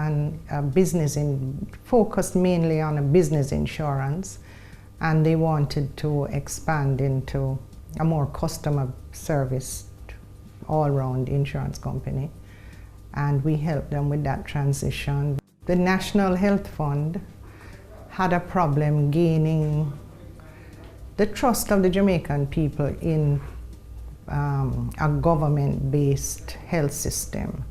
and focused mainly on a business insurance, and they wanted to expand into a more customer service all-round insurance company, and we helped them with that transition. The National Health Fund had a problem gaining the trust of the Jamaican people in a government-based health system,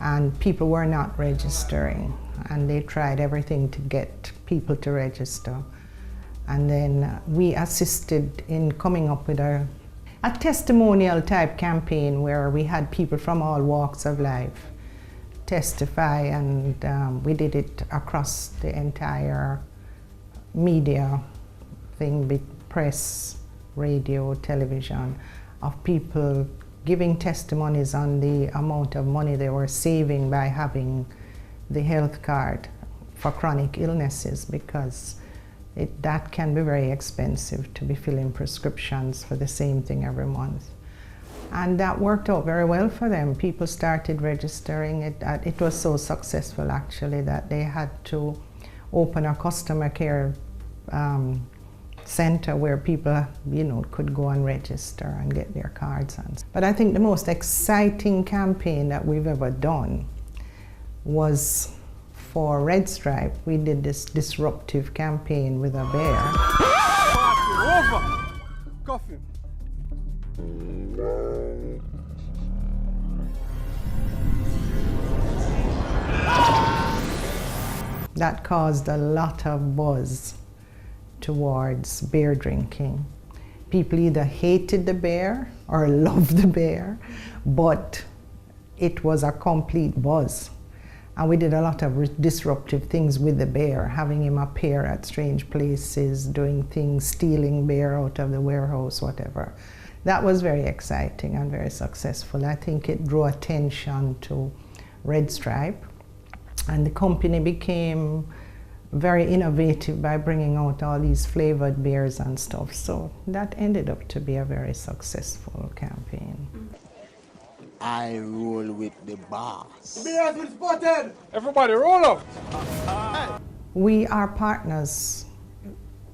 and people were not registering, and they tried everything to get people to register. And then we assisted in coming up with a testimonial type campaign where we had people from all walks of life testify, and we did it across the entire media thing, press, radio, television, of people giving testimonies on the amount of money they were saving by having the health card for chronic illnesses, because that can be very expensive to be filling prescriptions for the same thing every month. And that worked out very well for them. People started registering. It was so successful actually that they had to open a customer care center where people, could go and register and get their cards on. But I think the most exciting campaign that we've ever done was for Red Stripe. We did this disruptive campaign with a bear. Coffee. That caused a lot of buzz towards beer drinking. People either hated the bear or loved the bear, but it was a complete buzz. And we did a lot of disruptive things with the bear, having him appear at strange places, doing things, stealing beer out of the warehouse, whatever. That was very exciting and very successful. I think it drew attention to Red Stripe, and the company became very innovative by bringing out all these flavored beers and stuff. So that ended up to be a very successful campaign. I roll with the boss. Beer has been spotted! Everybody roll up! We are partners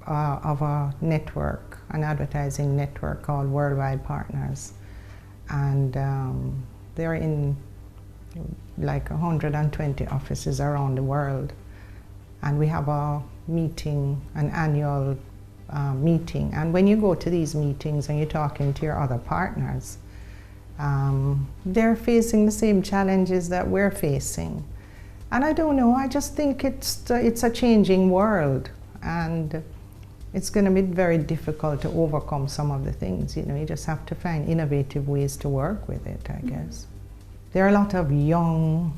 of a network, an advertising network called Worldwide Partners. And they're in like 120 offices around the world. And we have a meeting, an annual meeting. And when you go to these meetings and you're talking to your other partners, they're facing the same challenges that we're facing. And I don't know, I just think it's a changing world, and it's going to be very difficult to overcome some of the things. You just have to find innovative ways to work with it, I guess. There are a lot of young,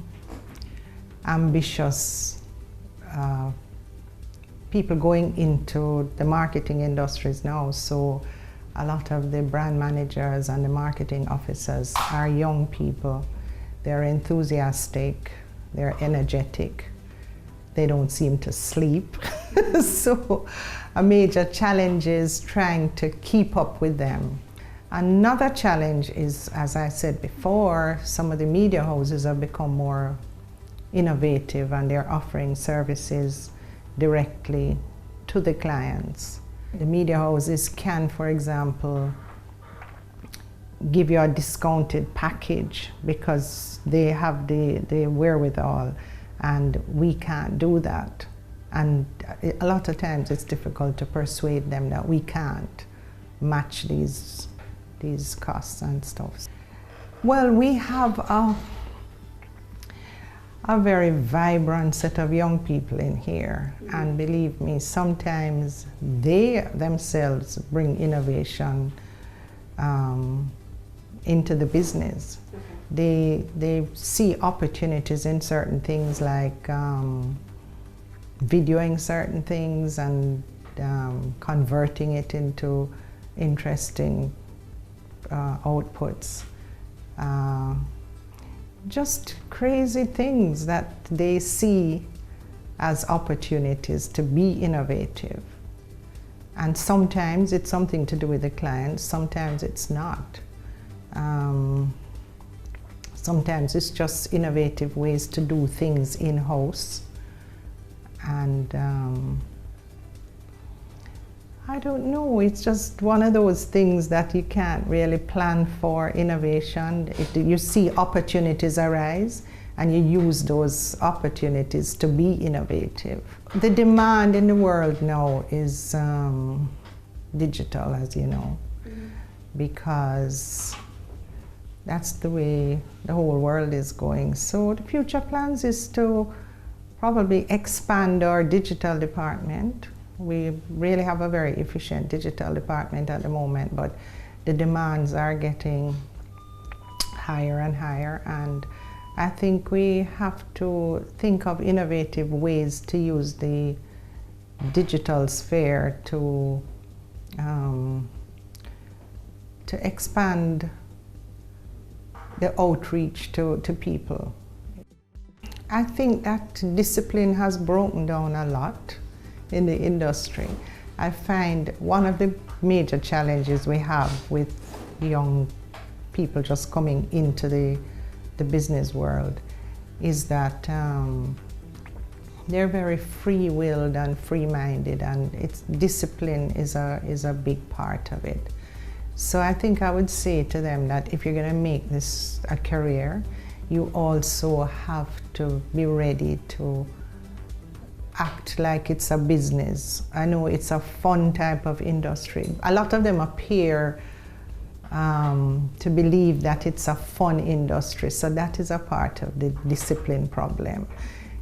ambitious people going into the marketing industries now, so a lot of the brand managers and the marketing officers are young people. They're enthusiastic, they're energetic, they don't seem to sleep. So a major challenge is trying to keep up with them. Another challenge is, as I said before, some of the media houses have become more innovative and they're offering services directly to the clients. The media houses can, for example, give you a discounted package because they have the wherewithal, and we can't do that. And a lot of times it's difficult to persuade them that we can't match these costs and stuff. Well, we have a very vibrant set of young people in here, and believe me, sometimes they themselves bring innovation into the business. They see opportunities in certain things, like videoing certain things and converting it into interesting outputs. Just crazy things that they see as opportunities to be innovative. And sometimes it's something to do with the client, sometimes it's not. Sometimes it's just innovative ways to do things in-house. And I don't know, it's just one of those things that you can't really plan for innovation. You see opportunities arise and you use those opportunities to be innovative. The demand in the world now is digital, as you know, because that's the way the whole world is going. So the future plans is to probably expand our digital department. We really have a very efficient digital department at the moment, but the demands are getting higher and higher, and I think we have to think of innovative ways to use the digital sphere to expand the outreach to people. I think that discipline has broken down a lot in the industry. I find one of the major challenges we have with young people just coming into the business world is that they're very free-willed and free-minded, and discipline is a big part of it. So I think I would say to them that if you're going to make this a career, you also have to be ready to act like it's a business. I know it's a fun type of industry. A lot of them appear to believe that it's a fun industry, so that is a part of the discipline problem.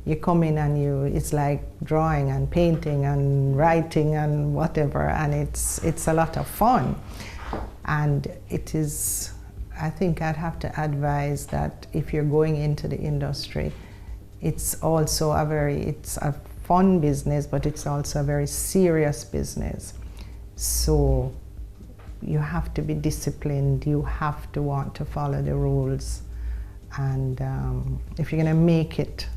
You come in and it's like drawing and painting and writing and whatever, and it's a lot of fun. And it is, I think I'd have to advise that if you're going into the industry, it's also it's a fun business, but it's also a very serious business. So you have to be disciplined, you have to want to follow the rules, and if you're going to make it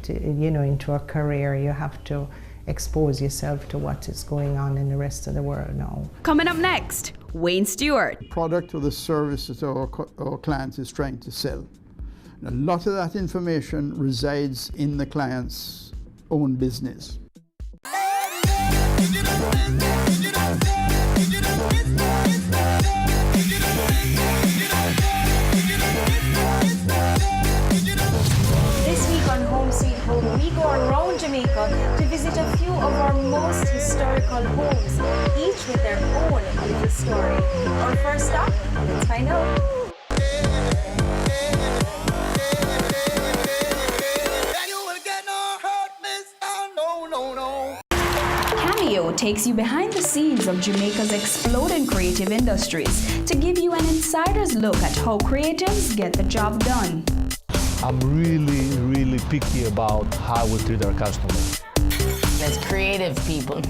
into a career, you have to expose yourself to what is going on in the rest of the world now. Coming up next, Wayne Stewart. Product or the service that our client is trying to sell. And a lot of that information resides in the client's own business. This week on Home Sweet Home, we go around Jamaica to visit a few of our most historical homes, each with their own little story. Our first stop, let's find out. Cameo takes you behind the scenes of Jamaica's exploding creative industries to give you an insider's look at how creatives get the job done. I'm really picky about how we treat our customers. As creative people,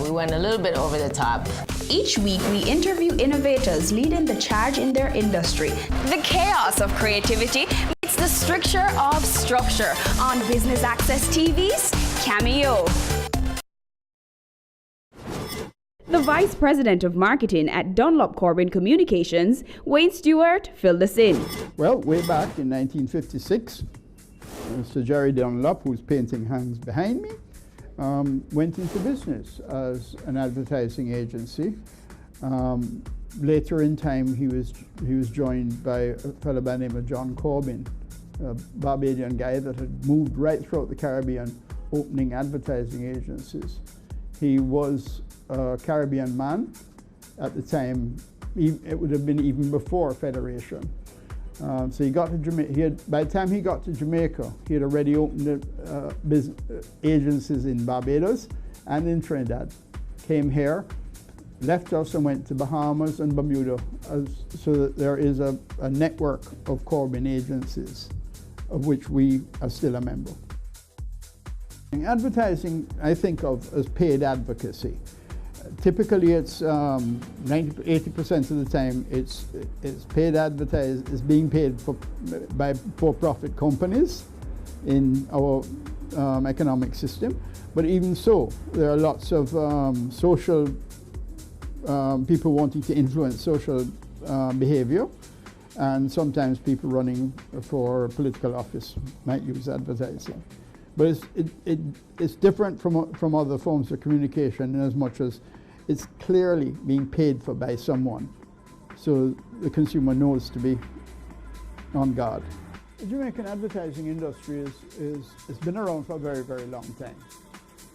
we went a little bit over the top. Each week, we interview innovators leading the charge in their industry. The chaos of creativity meets the stricture of structure on Business Access TV's Cameo. The Vice President of Marketing at Dunlop Corbin Communications, Wayne Stewart, filled us in. Well, way back in 1956, Mr. Jerry Dunlop, whose painting hangs behind me, went into business as an advertising agency. Later in time, he was joined by a fellow by the name of John Corbin, a Barbadian guy that had moved right throughout the Caribbean, opening advertising agencies. He was a Caribbean man at the time. It would have been even before Federation. So he got to Jamaica. By the time he got to Jamaica, he had already opened agencies in Barbados and in Trinidad. Came here, left us and went to Bahamas and Bermuda, so that there is a network of Corbin agencies, of which we are still a member. Advertising, I think of as paid advocacy. Typically, it's 80% of the time it's paid is being paid by for-profit companies in our economic system. But even so, there are lots of social people wanting to influence social behavior, And sometimes people running for political office might use advertising. But it's different from other forms of communication in as much as it's clearly being paid for by someone. So the consumer knows to be on guard. The Jamaican advertising industry has been around for a very, very long time.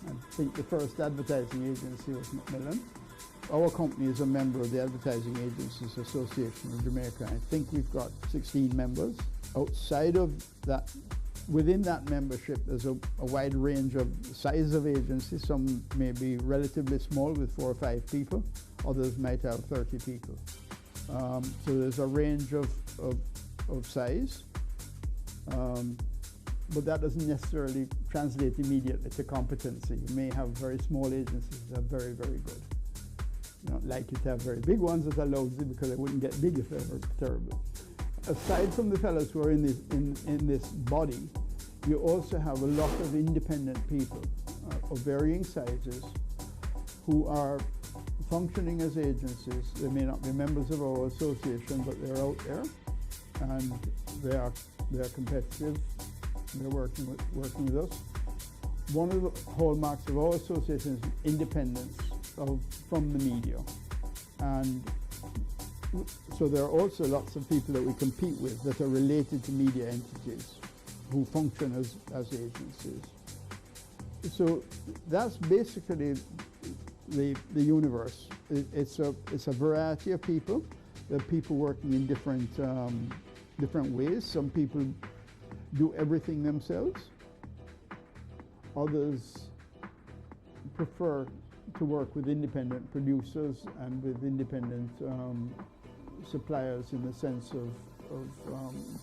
I think the first advertising agency was Macmillan. Our company is a member of the Advertising Agencies Association of Jamaica. I think we've got 16 members. Outside of that, within that membership, there's a wide range of size of agencies. Some may be relatively small with 4 or 5 people. Others might have 30 people. So there's a range of size. But that doesn't necessarily translate immediately to competency. You may have very small agencies that are very, very good. You don't like you to have very big ones that are lousy because they wouldn't get big if they were terrible. Aside from the fellows who are in this body, you also have a lot of independent people of varying sizes who are functioning as agencies. They may not be members of our association, but they're out there and they're competitive. They're working with us. One of the hallmarks of our association is independence from the media. And so there are also lots of people that we compete with that are related to media entities who function as agencies. So that's basically the universe. It's a variety of people. There are people working in different ways. Some people do everything themselves. Others prefer to work with independent producers and with independent suppliers in the sense of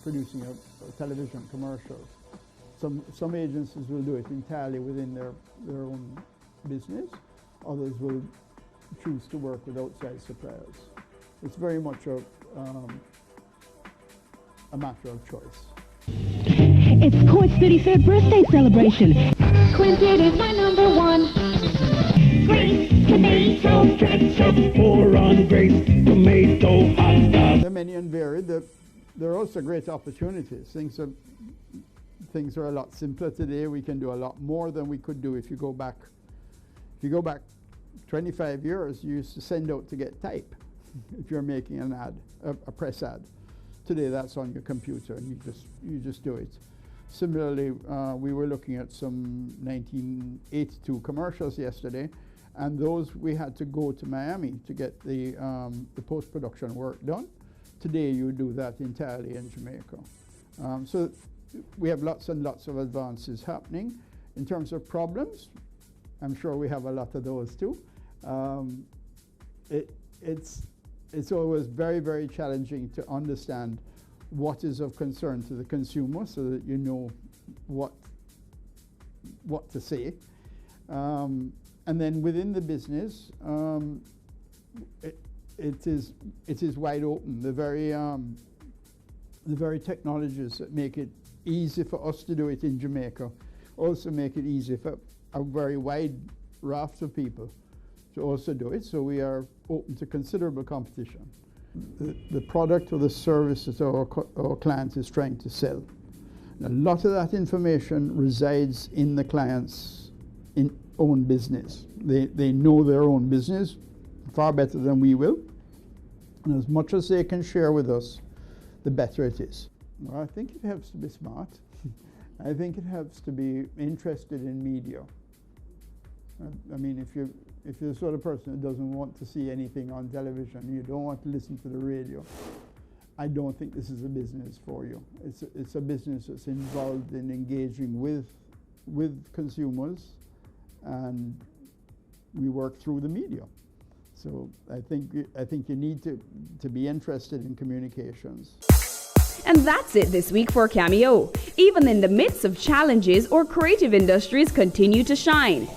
producing a television commercial. Some agencies will do it entirely within their own business. Others will choose to work with outside suppliers. It's very much a matter of choice. It's Quint's 35th birthday celebration. Quintet is my number one. Great tomato ketchup, pour on great tomato hot dog. They're many and varied. There are also great opportunities. Things are a lot simpler today. We can do a lot more than we could do if you go back. If you go back 25 years, you used to send out to get type if you're making an ad, a press ad. Today that's on your computer and you just do it. Similarly, we were looking at some 1982 commercials yesterday, and those we had to go to Miami to get the post-production work done. Today you do that entirely in Jamaica. So we have lots and lots of advances happening. In terms of problems, I'm sure we have a lot of those too. It's always very, very challenging to understand what is of concern to the consumer so that you know what to say. And then within the business, it is wide open. The very technologies that make it easy for us to do it in Jamaica also make it easy for a very wide raft of people to also do it. So we are open to considerable competition. The product or the service that our client is trying to sell. A lot of that information resides in the client's own business. They know their own business far better than we will. And as much as they can share with us, the better it is. Well, I think it helps to be smart. I think it helps to be interested in media. I mean, if you're the sort of person who doesn't want to see anything on television, you don't want to listen to the radio, I don't think this is a business for you. It's a business that's involved in engaging with consumers, and we work through the media. So I think you need to be interested in communications. And that's it this week for Cameo. Even in the midst of challenges, our creative industries continue to shine.